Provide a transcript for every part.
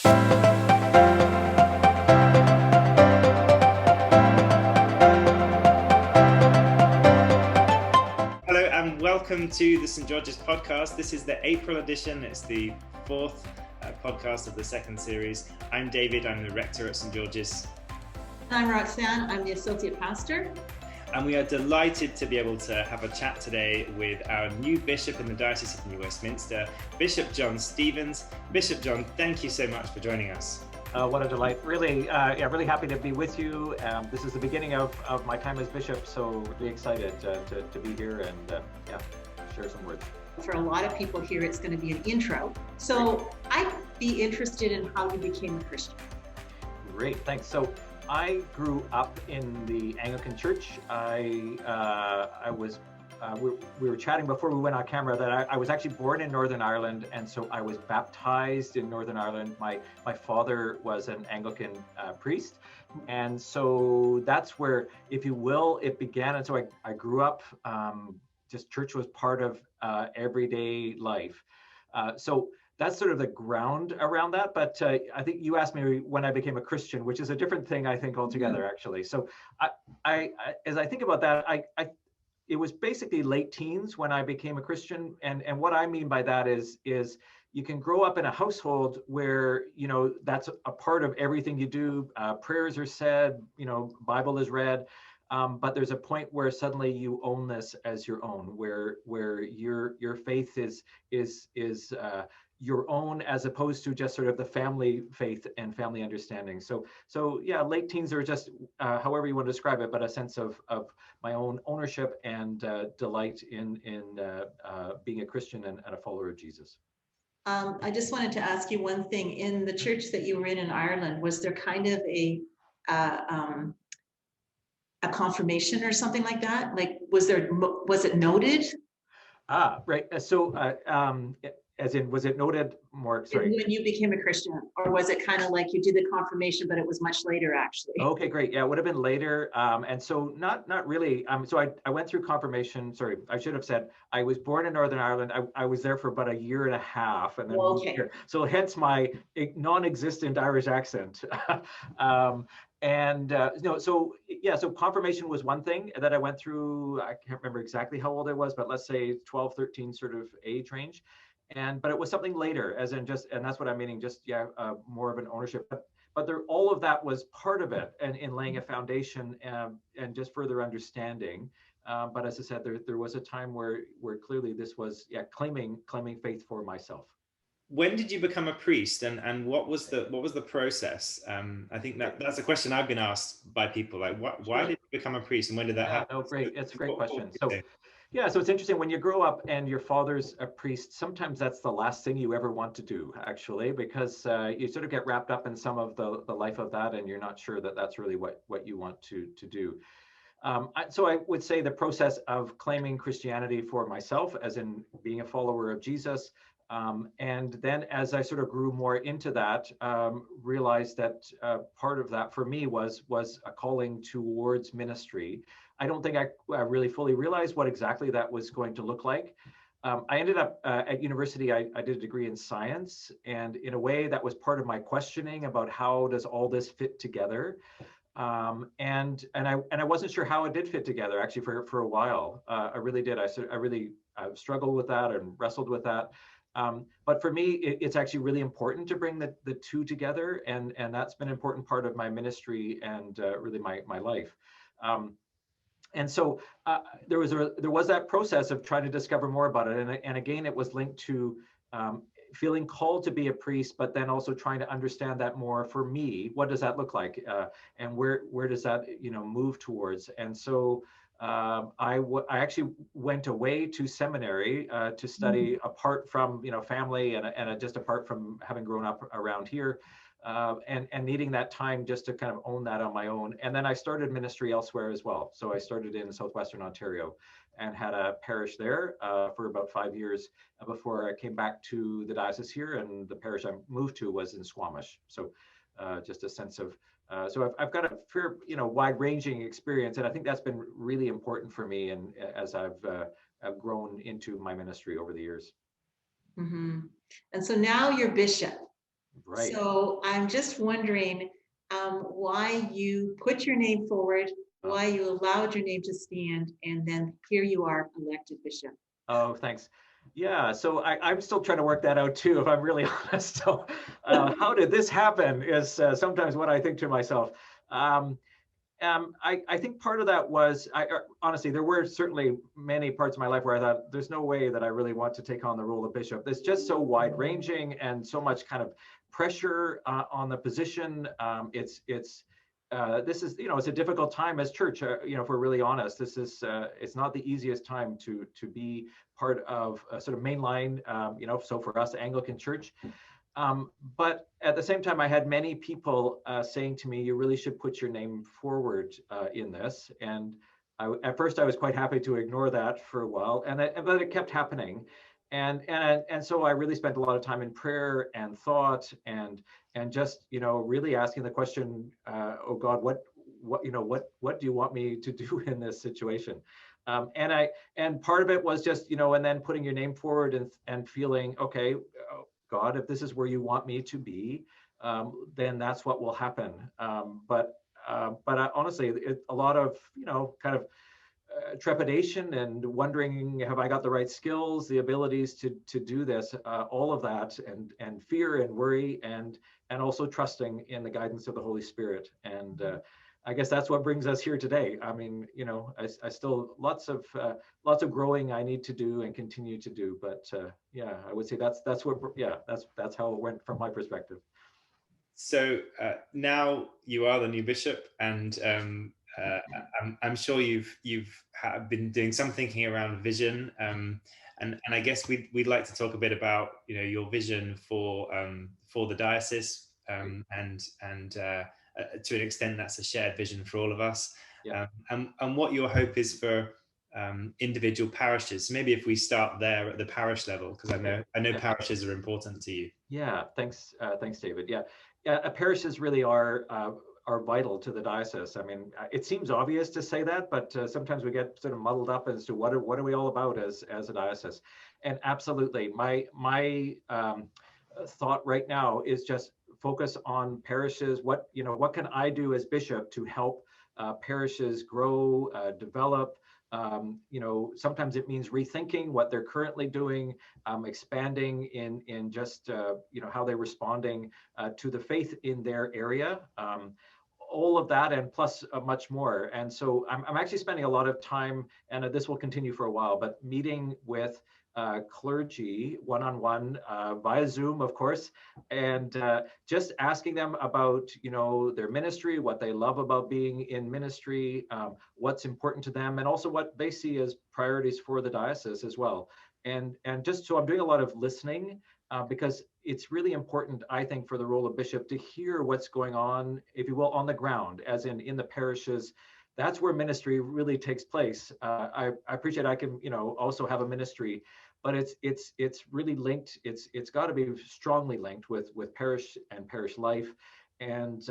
Hello and welcome to the St. George's podcast. This is the April edition. It's the fourth podcast of the second series. I'm David, I'm the rector at St. George's. I'm Roxanne, I'm the associate pastor. And we are delighted to be able to have a chat today with our new bishop in the Diocese of New Westminster, Bishop John Stevens. Bishop John, thank you so much for joining us. What a delight. Really happy to be with you. This is the beginning of my time as bishop, so really excited to be here and share some words. For a lot of people here, it's going to be an intro. So I'd be interested in how you became a Christian. Great, thanks. So I grew up in the Anglican Church. We were chatting before we went on camera that I was actually born in Northern Ireland, and so I was baptized in Northern Ireland. My father was an Anglican priest, and so that's where, if you will, it began. And so I grew up, just church was part of everyday life. So that's sort of the ground around that. But I think you asked me when I became a Christian, which is a different thing, I think, altogether, actually. So I as I think about that, it was basically late teens when I became a Christian. And what I mean by that is you can grow up in a household where, that's a part of everything you do. Prayers are said, Bible is read. But there's a point where suddenly you own this as your own, where your faith is your own, as opposed to just sort of the family faith and family understanding. So yeah, late teens are just however you want to describe it, but a sense of my own ownership and delight in being a Christian and a follower of Jesus. I just wanted to ask you one thing. In the church that you were in Ireland, was there kind of a confirmation or something like that? Like, was it noted? Right. So as in, was it noted more? Sorry. When you became a Christian, or was it kind of like you did the confirmation, but it was much later, actually? Okay, great. Yeah, it would have been later. And so not really. So I went through confirmation. Sorry, I should have said I was born in Northern Ireland. I was there for about a year and a half, and then moved here. So hence my non-existent Irish accent. So confirmation was one thing that I went through. I can't remember exactly how old I was, but let's say 12, 13 sort of age range. But it was something later, as in and that's what I'm meaning, more of an ownership. But all of that was part of it, and in laying a foundation and just further understanding. But as I said, there was a time where clearly this was claiming faith for myself. When did you become a priest, and what was the process? I think that's a question I've been asked by people. Like, why did you become a priest, and when did that happen? Oh, great! It's a great question. So it's interesting when you grow up and your father's a priest. Sometimes that's the last thing you ever want to do, actually, because you sort of get wrapped up in some of the life of that, and you're not sure that that's really what you want to do. So I would say the process of claiming Christianity for myself, as in being a follower of Jesus. And then as I sort of grew more into that, realized that part of that for me was a calling towards ministry. I don't think I really fully realized what exactly that was going to look like. I ended up at university, I did a degree in science, and in a way that was part of my questioning about how does all this fit together. And I wasn't sure how it did fit together, actually, for a while. I really did. I really struggled with that and wrestled with that. But for me, it's actually really important to bring the two together, and that's been an important part of my ministry and really my life. And so there was that process of trying to discover more about it, and again, it was linked to feeling called to be a priest, but then also trying to understand that more for me. What does that look like, and where does that move towards? And so I actually went away to seminary to study apart from family and just apart from having grown up around here, and needing that time just to kind of own that on my own. And then I started ministry elsewhere as well. So I started in Southwestern Ontario and had a parish there for about 5 years before I came back to the diocese here, and the parish I moved to was in Squamish. So just a sense of so I've got a fair, wide-ranging experience, and I think that's been really important for me, and as I've grown into my ministry over the years. Mm-hmm. And so now you're bishop. Right. So I'm just wondering why you put your name forward, Oh. why you allowed your name to stand, and then here you are elected bishop. Oh, thanks. Yeah, so I'm still trying to work that out too, if I'm really honest. So, how did this happen? Is sometimes what I think to myself. Um, I think part of that was, honestly, there were certainly many parts of my life where I thought, there's no way that I really want to take on the role of bishop. It's just so wide ranging and so much kind of pressure on the position. This is, it's a difficult time as church. If we're really honest, this is it's not the easiest time to be part of a sort of mainline. So for us, the Anglican Church. But at the same time, I had many people saying to me, you really should put your name forward in this. And at first, I was quite happy to ignore that for a while, but it kept happening. And so I really spent a lot of time in prayer and thought and just, really asking the question, oh God, what do you want me to do in this situation? And part of it was just, and then putting your name forward and feeling, okay, God, if this is where you want me to be, then that's what will happen. But honestly, a lot of kind of trepidation and wondering, have I got the right skills, the abilities to do this, all of that, and fear and worry, and also trusting in the guidance of the Holy Spirit. And I guess that's what brings us here today. I mean, I still lots of growing I need to do and continue to do. But yeah, I would say that's how it went from my perspective. So now you are the new bishop, and I'm sure you've been doing some thinking around vision, and I guess we'd like to talk a bit about your vision for the diocese, and to an extent that's a shared vision for all of us, Yeah. and what your hope is for individual parishes. So maybe if we start there at the parish level, because I know Yeah. parishes are important to you. Yeah, thanks, David. Yeah, parishes really are vital to the diocese. I mean, it seems obvious to say that, but sometimes we get sort of muddled up as to what are we all about as a diocese. And absolutely, my thought right now is just focus on parishes. What can I do as bishop to help parishes grow, develop? Sometimes it means rethinking what they're currently doing, expanding in just how they're responding to the faith in their area. All of that and plus much more. And so I'm actually spending a lot of time, and this will continue for a while, but meeting with clergy one-on-one via Zoom, of course, and just asking them about their ministry, what they love about being in ministry, what's important to them, and also what they see as priorities for the diocese as well. And just so I'm doing a lot of listening because it's really important, I think, for the role of bishop to hear what's going on, if you will, on the ground, as in the parishes. That's where ministry really takes place. I appreciate I can also have a ministry, but it's really linked. It's got to be strongly linked with parish and parish life, and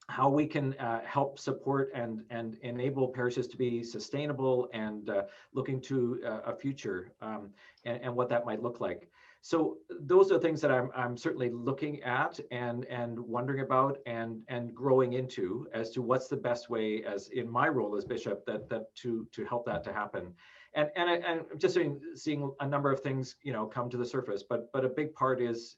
how we can help support and enable parishes to be sustainable and looking to a future, and what that might look like. So those are things that I'm certainly looking at and wondering about and growing into as to what's the best way, as in my role as bishop, that to help that to happen. And I'm just seeing a number of things come to the surface, but a big part is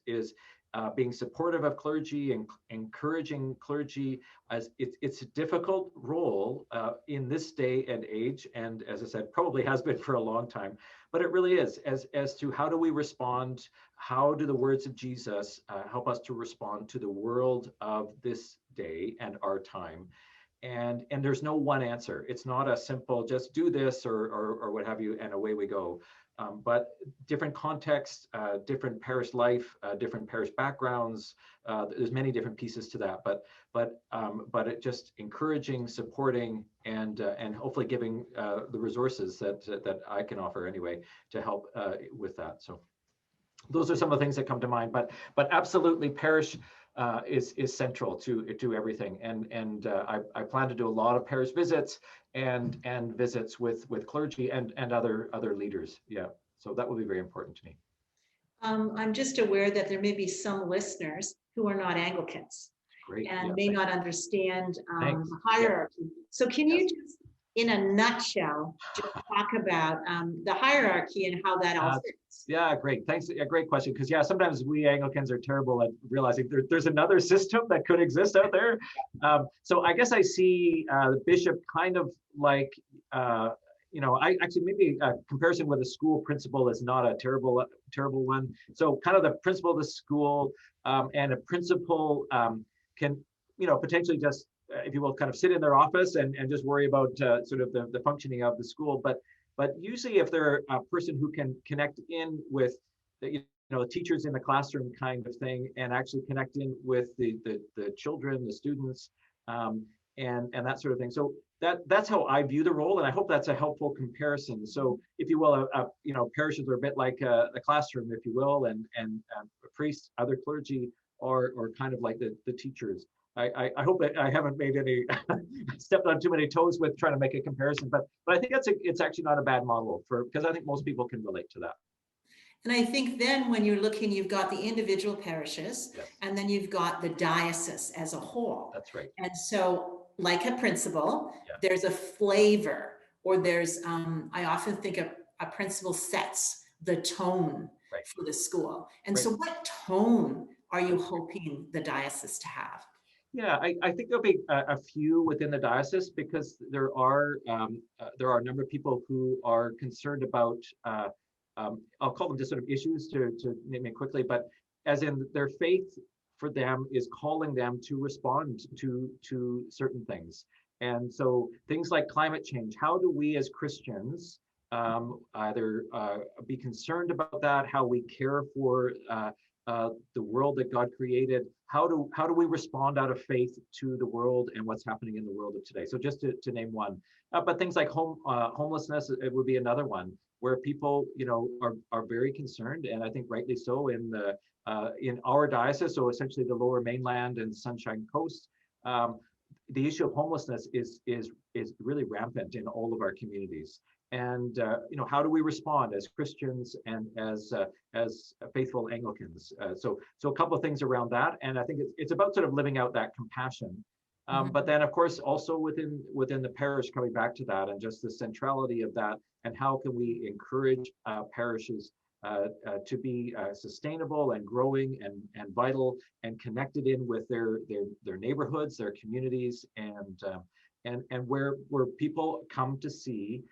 being supportive of clergy and encouraging clergy, as it's a difficult role in this day and age, and as I said, probably has been for a long time, but it really is, as to how do we respond, how do the words of Jesus help us to respond to the world of this day and our time. And there's no one answer. It's not a simple just do this or what have you and away we go. But different contexts, different parish life, different parish backgrounds. There's many different pieces to that. But it just encouraging, supporting, and hopefully giving the resources that I can offer anyway to help with that. So those are some of the things that come to mind. But absolutely, parish is central to everything. And I plan to do a lot of parish visits and visits with clergy and other leaders. Yeah, so that will be very important to me. I'm just aware that there may be some listeners who are not Anglicans Great. and Yeah, may not understand thanks. the hierarchy. So can you Yes. just, in a nutshell, just talk about the hierarchy and how that all fits? Yeah, great. Thanks. Yeah, great question. Because yeah, sometimes we Anglicans are terrible at realizing there's another system that could exist out there. So I guess I see the bishop kind of like, I actually maybe a comparison with a school principal is not a terrible one. So kind of the principal of the school and a principal can potentially just if you will kind of sit in their office and just worry about sort of the functioning of the school, but usually if they're a person who can connect in with the teachers in the classroom kind of thing and actually connect in with the children, the students, and that sort of thing. So that's how I view the role, and I hope that's a helpful comparison. So if you will, parishes are a bit like a classroom, if you will, and priests, other clergy are kind of like the teachers. I hope that I haven't made any stepped on too many toes with trying to make a comparison, but I think it's actually not a bad model because I think most people can relate to that. And I think then when you're looking, you've got the individual parishes, yes, and then you've got the diocese as a whole. That's right. And so like a principal, yeah, there's a flavor, or there's, I often think a principal sets the tone right. for the school. And right. So what tone are you hoping the diocese to have? Yeah, I think there'll be a few within the diocese because there are a number of people who are concerned about I'll call them just sort of issues to name it quickly, but as in their faith for them is calling them to respond to certain things, and so things like climate change. How do we as Christians either be concerned about that? How we care for the world that God created? How do we respond out of faith to the world and what's happening in the world of today? So just to name one, but things like homelessness, it would be another one where people are very concerned, and I think rightly so in our diocese, so essentially the Lower Mainland and Sunshine Coast. The issue of homelessness is really rampant in all of our communities. And how do we respond as Christians and as faithful Anglicans? So a couple of things around that, and I think it's about sort of living out that compassion. But then, of course, also within the parish, coming back to that, and just the centrality of that, and how can we encourage parishes to be sustainable and growing and vital and connected in with their neighborhoods, their communities, and where people come to see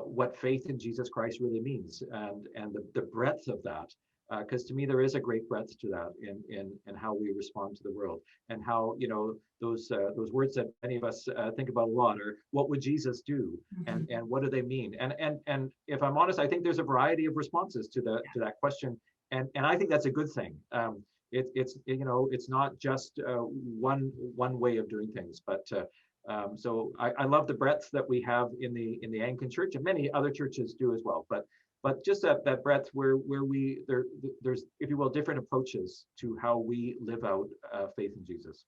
what faith in Jesus Christ really means, and the breadth of that, because to me there is a great breadth to that in how we respond to the world, and how those words that many of us think about a lot are what would Jesus do, and what do they mean, and if I'm honest, I think there's a variety of responses to that question, and I think that's a good thing. It's not just one way of doing things, but so I love the breadth that we have in the Anglican Church, and many other churches do as well. But just that breadth where there's, if you will, different approaches to how we live out faith in Jesus.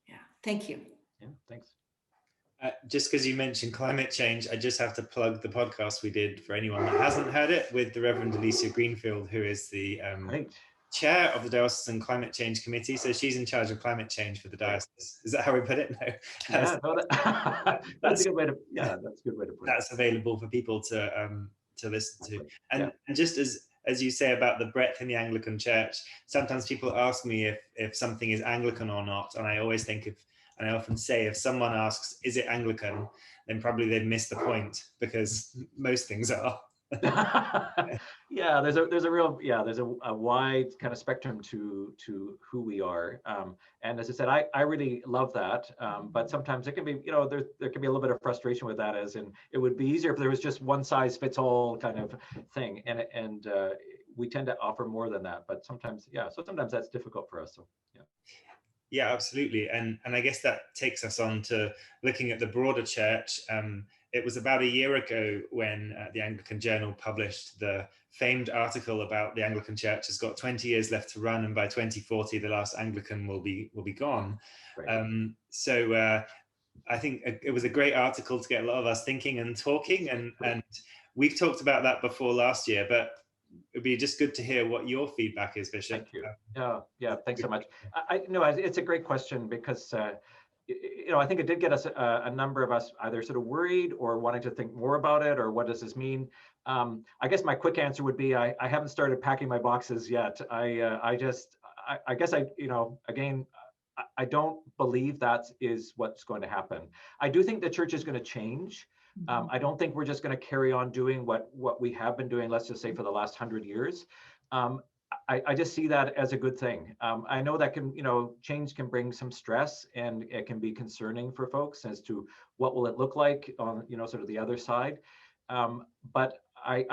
Yeah, thank you. Yeah, thanks. Just because you mentioned climate change, I just have to plug the podcast we did for anyone that hasn't heard it, with the Reverend Alicia Greenfield, who is the chair of the Diocesan Climate Change Committee. So she's in charge of climate change for the diocese. Is that how we put it? No. Yeah, that's a good way to. Yeah, that's a good way to put it. That's available for people to listen to. And just as you say about the breadth in the Anglican Church, sometimes people ask me if something is Anglican or not, and I always think and I often say, if someone asks, is it Anglican, then probably they've missed the point, because most things are. Yeah, there's a wide kind of spectrum to who we are, and as I said, I really love that, but sometimes it can be, there can be a little bit of frustration with that, as in it would be easier if there was just one size fits all kind of thing, and we tend to offer more than that, but sometimes sometimes that's difficult for us. So yeah, absolutely. And I guess that takes us on to looking at the broader church. It was about a year ago when the Anglican Journal published the famed article about the Anglican Church has got 20 years left to run, and by 2040 the last Anglican will be gone. Right. So I think it was a great article to get a lot of us thinking and talking, and we've talked about that before last year, but it'd be just good to hear what your feedback is, Bishop. Thank you. Yeah, thanks so much. I know it's a great question because I think it did get us a number of us either sort of worried or wanting to think more about it, or what does this mean? I guess my quick answer would be I haven't started packing my boxes yet. I guess again, I don't believe that is what's going to happen. I do think the church is going to change. I don't think we're just going to carry on doing what we have been doing, let's just say, for the last 100 years. I just see that as a good thing. I know that change can bring some stress, and it can be concerning for folks as to what will it look like on, sort of the other side. But I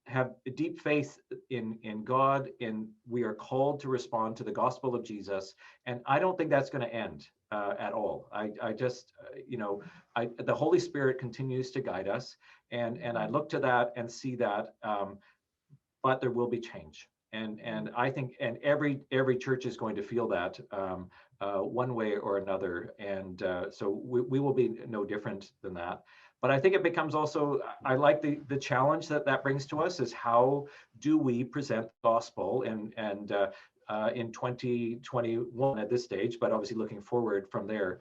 have a deep faith in God, and we are called to respond to the gospel of Jesus. And I don't think that's going to end at all. The Holy Spirit continues to guide us, and I look to that and see that, but there will be change. And I think, and every church is going to feel that one way or another. And so we will be no different than that. But I think it becomes also, I like the challenge that brings to us, is how do we present the gospel and in 2021 at this stage, but obviously looking forward from there.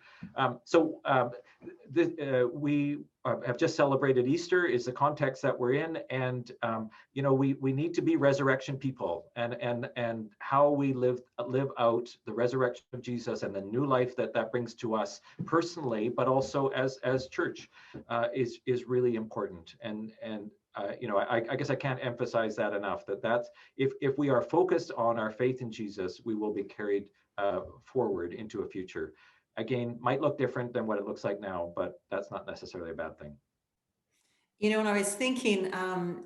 We have just celebrated Easter, is the context that we're in, and we need to be resurrection people, and how we live out the resurrection of Jesus and the new life that brings to us personally, but also as church, is really important. And I guess I can't emphasize that enough, that's if we are focused on our faith in Jesus, we will be carried forward into a future. Again, might look different than what it looks like now, but that's not necessarily a bad thing. When I was thinking,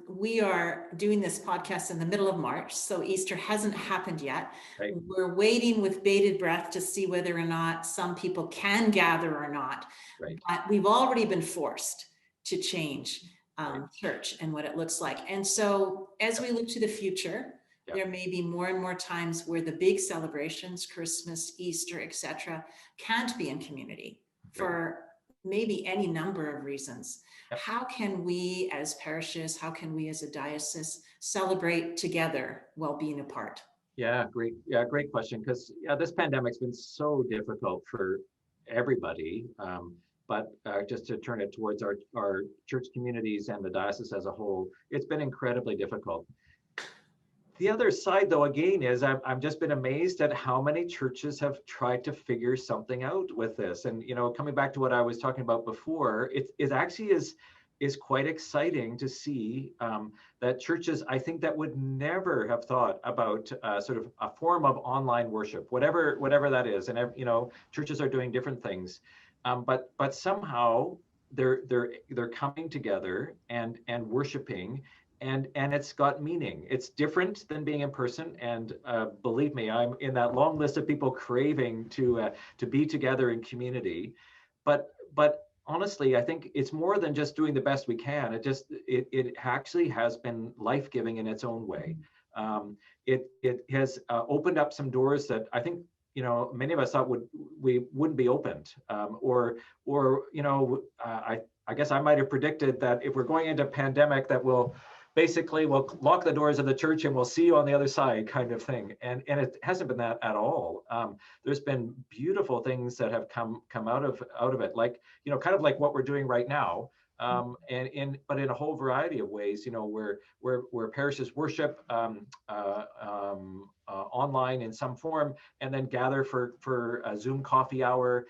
we are doing this podcast in the middle of March, so Easter hasn't happened yet. Right. We're waiting with bated breath to see whether or not some people can gather or not. Right. But we've already been forced to change Right. church and what it looks like. And so as we look to the future, there may be more and more times where the big celebrations, Christmas, Easter, etc., can't be in community for maybe any number of reasons. How can we as parishes, how can we as a diocese celebrate together while being apart? Great question. Because this pandemic's been so difficult for everybody. But just to turn it towards our church communities and the diocese as a whole, it's been incredibly difficult. The other side, though, again, is I've just been amazed at how many churches have tried to figure something out with this. And coming back to what I was talking about before, it actually is quite exciting to see that churches, I think, that would never have thought about sort of a form of online worship, whatever that is. And churches are doing different things, but somehow they're coming together and worshiping. And it's got meaning. It's different than being in person. And believe me, I'm in that long list of people craving to be together in community. But honestly, I think it's more than just doing the best we can. It actually has been life-giving in its own way. It has opened up some doors that I think many of us thought we wouldn't be opened. I guess I might have predicted that if we're going into a pandemic, that we'll lock the doors of the church and we'll see you on the other side, kind of thing. And it hasn't been that at all. There's been beautiful things that have come out of it, like kind of like what we're doing right now. But in a whole variety of ways, where parishes worship online in some form, and then gather for a Zoom coffee hour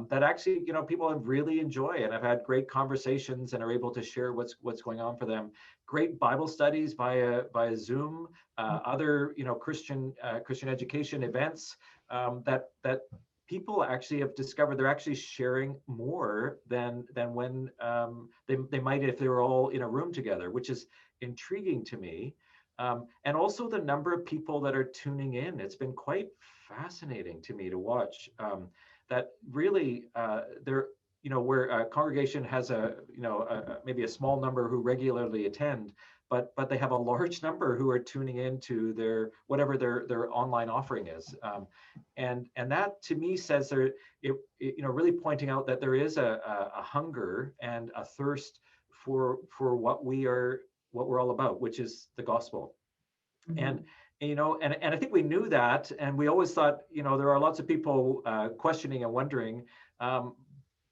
that actually people have really enjoy and have had great conversations and are able to share what's going on for them. Great Bible studies via Zoom, other Christian education events that people actually have discovered they're actually sharing more than when they might if they were all in a room together, which is intriguing to me. And also the number of people that are tuning in. It's been quite fascinating to me to watch that really where a congregation has maybe a small number who regularly attend, but they have a large number who are tuning into their whatever their online offering is, and that to me says really pointing out that there is a hunger and a thirst for what we are what we're all about, which is the gospel. Mhm. And and I think we knew that, and we always thought, there are lots of people questioning and wondering,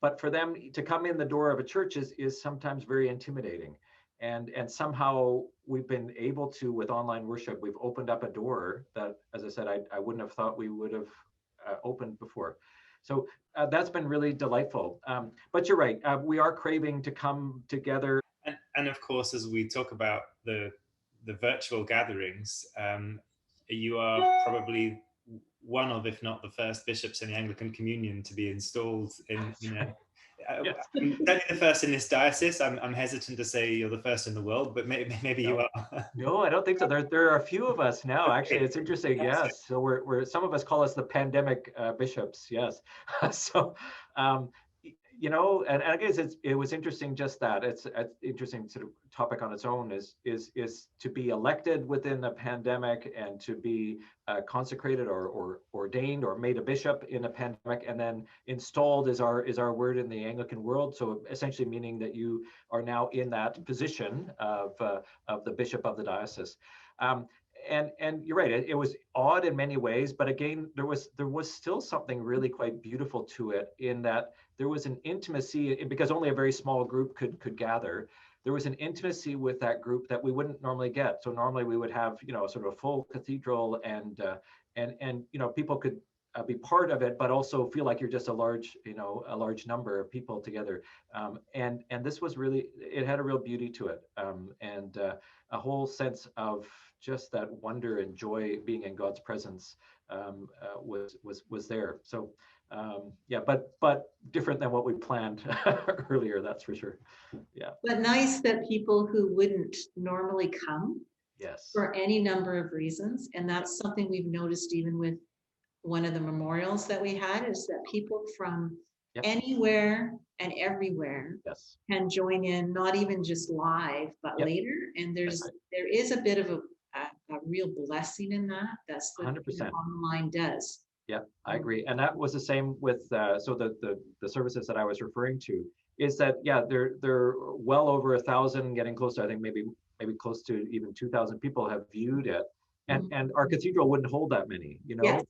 but for them to come in the door of a church is sometimes very intimidating. And somehow we've been able to, with online worship, we've opened up a door that, as I said, I wouldn't have thought we would have opened before. So that's been really delightful. But you're right, we are craving to come together. And of course, as we talk about the virtual gatherings, you are probably one of, if not the first bishops in the Anglican Communion to be installed in a. Yes. Certainly the first in this diocese. I'm hesitant to say you're the first in the world, but maybe you are. No, I don't think so. There are a few of us now. Actually, it's interesting. Yes, so we're some of us call us the pandemic bishops. Yes, so and I guess it was interesting just that it's an interesting sort of topic on its own is to be elected within a pandemic and to be consecrated or ordained or made a bishop in a pandemic, and then installed is our word in the Anglican world. So essentially meaning that you are now in that position of the bishop of the diocese. And you're right, it was odd in many ways, but again, there was still something really quite beautiful to it, in that there was an intimacy, because only a very small group could gather. There was an intimacy with that group that we wouldn't normally get. So normally we would have, sort of a full cathedral, and people could be part of it, but also feel like you're just a large number of people together. And this was really, it had a real beauty to it, and a whole sense of just that wonder and joy being in God's presence was there. So yeah, but different than what we planned earlier, that's for sure. Yeah. But nice that people who wouldn't normally come, Yes, for any number of reasons, and that's something we've noticed even with one of the memorials that we had, is that people from anywhere and everywhere yes, can join in, not even just live, but later. And there is a bit of a real blessing in that. That's the 100%. online does. Yeah, I agree. And that was the same with so the services that I was referring to, is that they're well over 1,000, getting close to, I think maybe close to even 2,000 people have viewed it. And our cathedral wouldn't hold that many, Yes.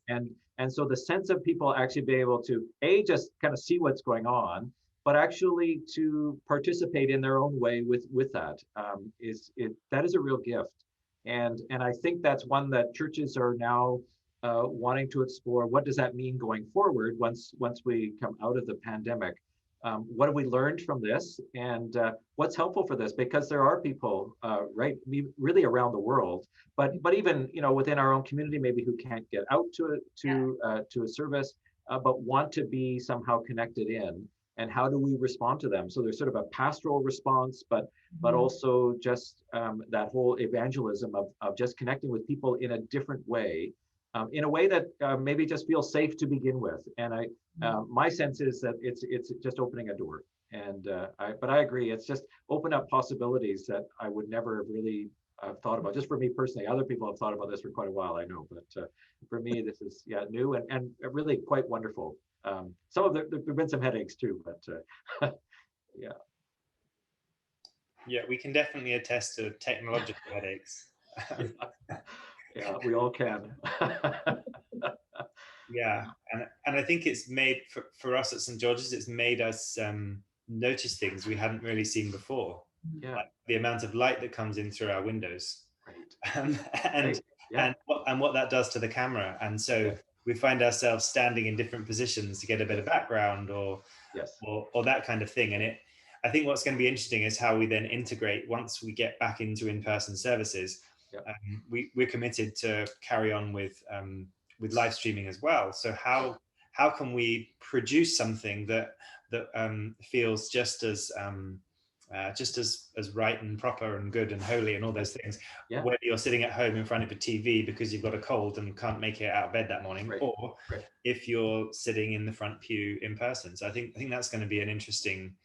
and so the sense of people actually being able to just kind of see what's going on, but actually to participate in their own way with that, that is a real gift. And I think that's one that churches are now wanting to explore. What does that mean going forward once we come out of the pandemic? What have we learned from this, and what's helpful for this? Because there are people, really around the world, but even within our own community, maybe who can't get out to a service, but want to be somehow connected in. And how do we respond to them? So there's sort of a pastoral response, but also just that whole evangelism of just connecting with people in a different way. In a way that maybe just feels safe to begin with. And my sense is that it's just opening a door. And but I agree, it's just opened up possibilities that I would never have really thought about. Just for me personally, other people have thought about this for quite a while, I know, but for me, this is new and really quite wonderful. Some of there've been some headaches too, but yeah. Yeah, we can definitely attest to technological headaches. Yeah, we all can. Yeah, and I think it's made for us at St. George's, it's made us notice things we hadn't really seen before. Yeah. Like the amount of light that comes in through our windows, right. and what that does to the camera. And so we find ourselves standing in different positions to get a bit of background or that kind of thing. And I think what's going to be interesting is how we then integrate once we get back into in-person services. We're committed to carry on with live streaming as well. So how can we produce something that feels just as right and proper and good and holy and all those things, whether you're sitting at home in front of a TV because you've got a cold and can't make it out of bed that morning, or if you're sitting in the front pew in person. So I think that's going to be an interesting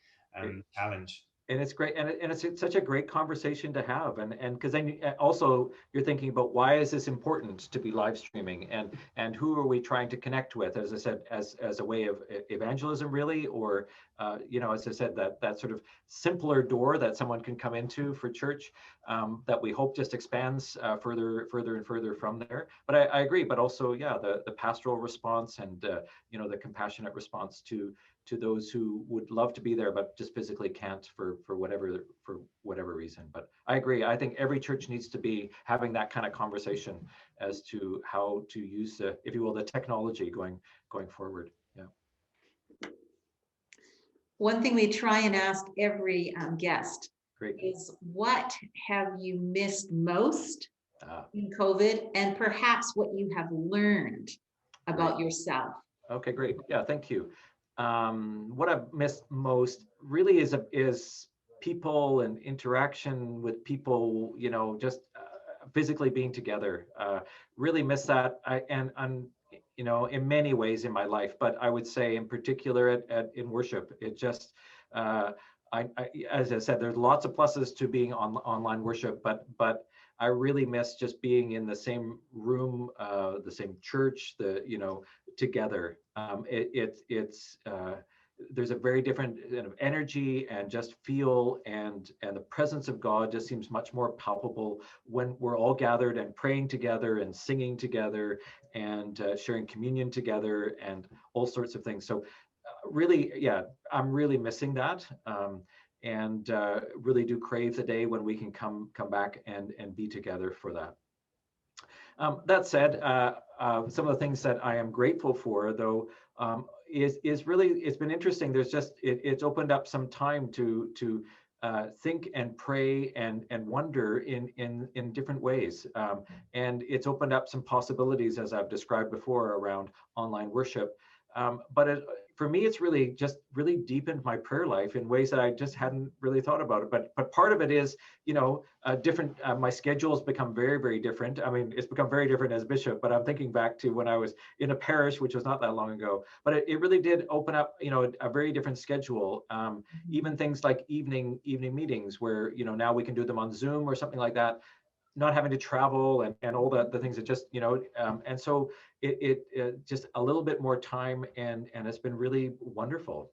challenge. And it's great, and it's such a great conversation to have, and because then also you're thinking about why is this important to be live streaming, and who are we trying to connect with, as I said, as a way of evangelism, really, or as I said, that sort of simpler door that someone can come into for church, that we hope just expands further and further from there. But I agree, but also, yeah, the pastoral response and the compassionate response to those who would love to be there but just physically can't for whatever reason. But I agree. I think every church needs to be having that kind of conversation as to how to use the, if you will, the technology going forward. Yeah. One thing we try and ask every guest Great. is, what have you missed most in COVID, and perhaps what you have learned about yourself? Okay, great. Yeah, thank you. What I've missed most really is people and interaction with people, just physically being together. Really miss that. In many ways in my life, but I would say in particular in worship, it just, as I said, there's lots of pluses to being online worship, but I really miss just being in the same room, the same church, together. There's a very different kind of energy and just feel, and the presence of God just seems much more palpable when we're all gathered and praying together and singing together and sharing communion together and all sorts of things. So really, yeah, I'm really missing that. And really do crave the day when we can come back and be together for that. That said, some of the things that I am grateful for, though, is really, it's been interesting. There's just, it's opened up some time to think and pray and wonder in different ways. And it's opened up some possibilities, as I've described before, around online worship. But for me, it's really just really deepened my prayer life in ways that I just hadn't really thought about it. But part of it is, different. My schedule has become very, very different. I mean, it's become very different as bishop. But I'm thinking back to when I was in a parish, which was not that long ago. But it really did open up, a very different schedule. Even things like evening meetings, where now we can do them on Zoom or something like that, not having to travel and all the things that just, and so it just a little bit more time, and it's been really wonderful.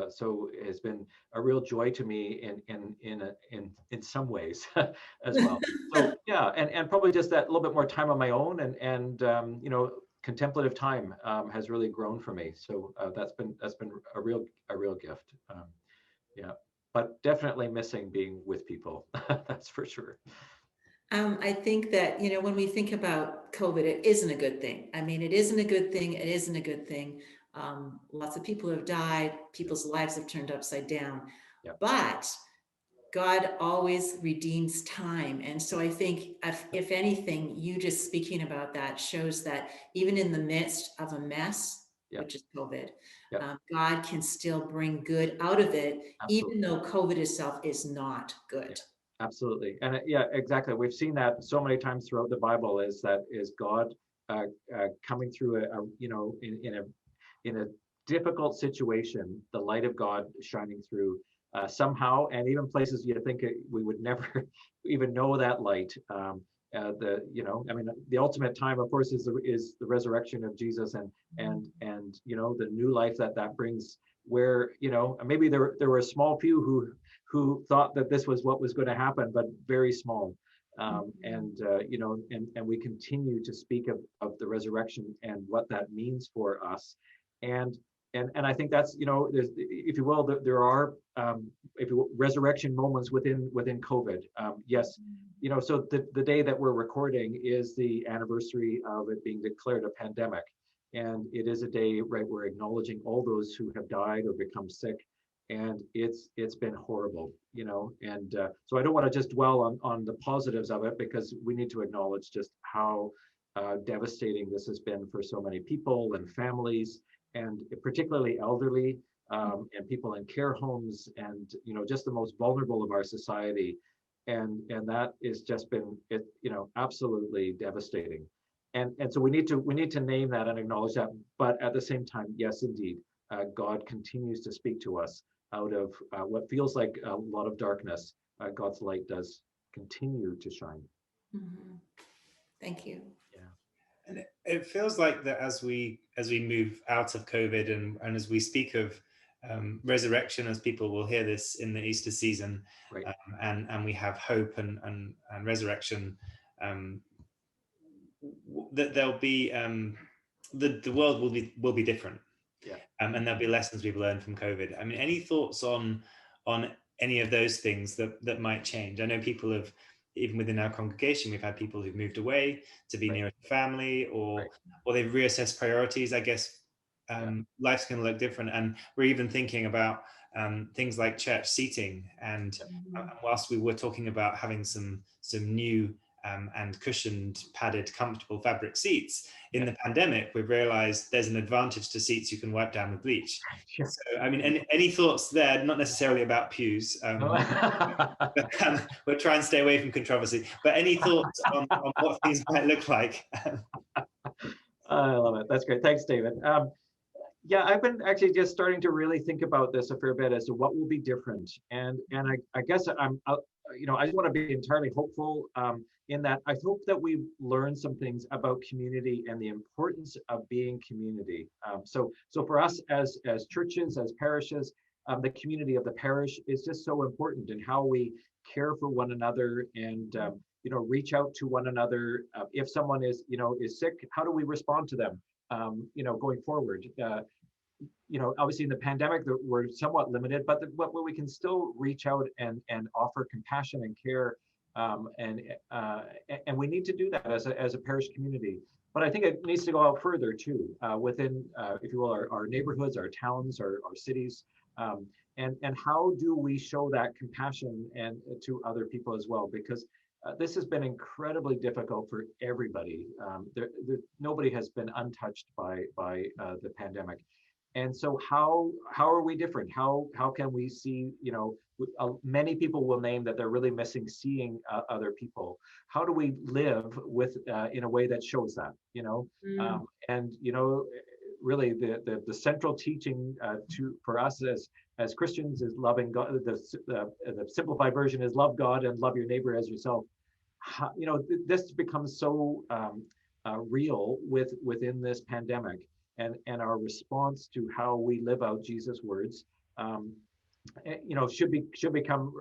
So it's been a real joy to me in some ways as well. So yeah, and probably just that little bit more time on my own, and contemplative time has really grown for me. So that's been a real gift. Yeah, but definitely missing being with people. That's for sure. I think that, when we think about COVID, it isn't a good thing. I mean, it isn't a good thing. It isn't a good thing. Lots of people have died. People's lives have turned upside down. Yep. But God always redeems time. And so I think, if anything, you just speaking about that shows that even in the midst of a mess, which is COVID, God can still bring good out of it, even though COVID itself is not good. Absolutely. And yeah, exactly. We've seen that so many times throughout the Bible, is God coming through in a difficult situation, the light of God shining through somehow, and even places you think we would never even know that light. The ultimate time, of course, is the resurrection of Jesus, and the new life that brings, where maybe there were a small few who thought that this was what was going to happen, but very small. And we continue to speak of the resurrection and what that means for us. And I think that's, there's, if you will, there are, resurrection moments within COVID. Yes, so the day that we're recording is the anniversary of it being declared a pandemic. And it is a day, right, we're acknowledging all those who have died or become sick. And it's been horrible, and so I don't want to just dwell on the positives of it, because we need to acknowledge just how devastating this has been for so many people and families, and particularly elderly, and people in care homes, and just the most vulnerable of our society, and that is just been absolutely devastating, and so we need to name that and acknowledge that. But at the same time, yes, indeed, God continues to speak to us out of what feels like a lot of darkness, God's light does continue to shine. Mhm. Thank you. And it feels like that as we move out of COVID and as we speak of resurrection, as people will hear this in the Easter season, Right. And we have hope and resurrection, that there'll be the world will be different, Yeah. and there'll be lessons we've learned from COVID. I mean, any thoughts on any of those things that might change? I know people have, even within our congregation, we've had people who've moved away to be Right. nearer to family, or Right. they've reassessed priorities. I guess life's going to look different, and we're even thinking about things like church seating. And whilst we were talking about having some new and cushioned, padded, comfortable fabric seats, in the pandemic, we've realized there's an advantage to seats you can wipe down with bleach. Sure. So, I mean, any thoughts there? Not necessarily about pews. We'll try and stay away from controversy. But any thoughts on what things might look like? I love it. That's great. Thanks, David. Yeah, I've been actually just starting to really think about this a fair bit as to what will be different. And I guess I just want to be entirely hopeful in that I hope that we learn some things about community and the importance of being community. So for us as churches, as parishes, the community of the parish is just so important in how we care for one another and reach out to one another. If someone is sick, how do we respond to them? Going forward, obviously in the pandemic we're somewhat limited, but we can still reach out and offer compassion and care, and we need to do that as a parish community. But I think it needs to go out further too, within, if you will, our neighborhoods, our towns, our cities, and how do we show that compassion and to other people as well? Because this has been incredibly difficult for everybody. Nobody has been untouched by the pandemic, and so how are we different? How can we see? Many people will name that they're really missing seeing other people. How do we live with in a way that shows that? Really the central teaching for us as Christians is loving God. The simplified version is love God and love your neighbor as yourself. This becomes so real within this pandemic, and our response to how we live out Jesus' words, should become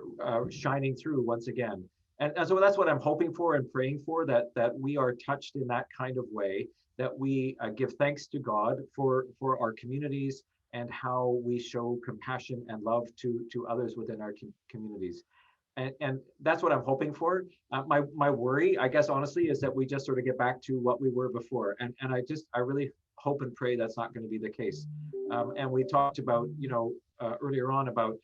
shining through once again. And so that's what I'm hoping for and praying for, that we are touched in that kind of way, that we give thanks to God for our communities and how we show compassion and love to others within our communities. And that's what I'm hoping for. My worry, I guess, honestly, is that we just sort of get back to what we were before. And I really hope and pray that's not going to be the case. And we talked about, earlier on about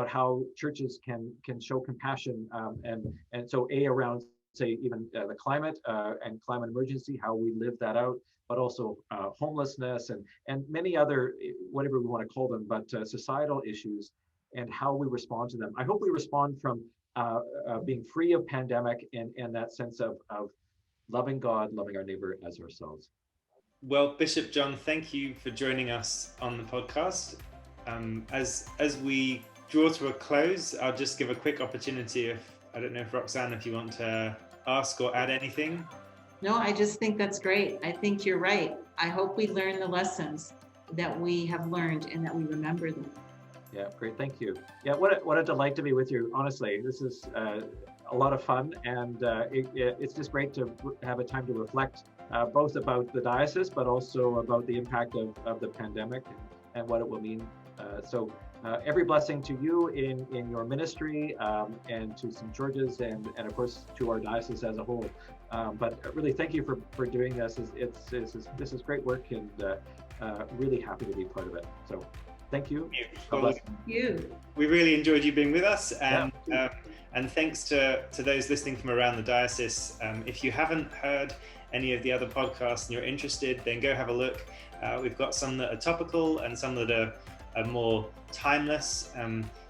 how churches can show compassion, and so around, say, even the climate and climate emergency, how we live that out, but also homelessness and many other, whatever we want to call them, but societal issues, and how we respond to them. I hope we respond from being free of pandemic and that sense of loving God, loving our neighbor as ourselves. Well, Bishop John, thank you for joining us on the podcast. As we draw to a close, I'll just give a quick opportunity. I don't know if Roxanne, if you want to ask or add anything. No, I just think that's great. I think you're right. I hope we learn the lessons that we have learned and that we remember them. Yeah, great. Thank you. Yeah, what a delight to be with you. Honestly, this is a lot of fun, and it's just great to have a time to reflect both about the diocese, but also about the impact of the pandemic and what it will mean. So every blessing to you in your ministry, and to St. George's, and of course to our diocese as a whole. But really, thank you for doing this. This is great work, and really happy to be part of it. So. Thank you. Thank you. We really enjoyed you being with us, and thanks to those listening from around the diocese. If you haven't heard any of the other podcasts and you're interested, then go have a look. We've got some that are topical and some that are more timeless.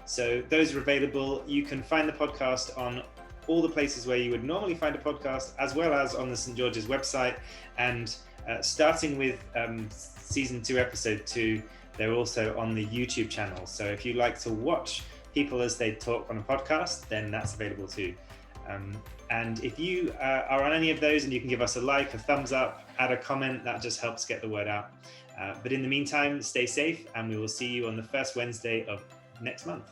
So those are available. You can find the podcast on all the places where you would normally find a podcast, as well as on the St. George's website. And starting with season 2, episode 2, they're also on the YouTube channel. So if you like to watch people as they talk on a podcast, then that's available too. And if you are on any of those and you can give us a like, a thumbs up, add a comment, that just helps get the word out. But in the meantime, stay safe, and we will see you on the first Wednesday of next month.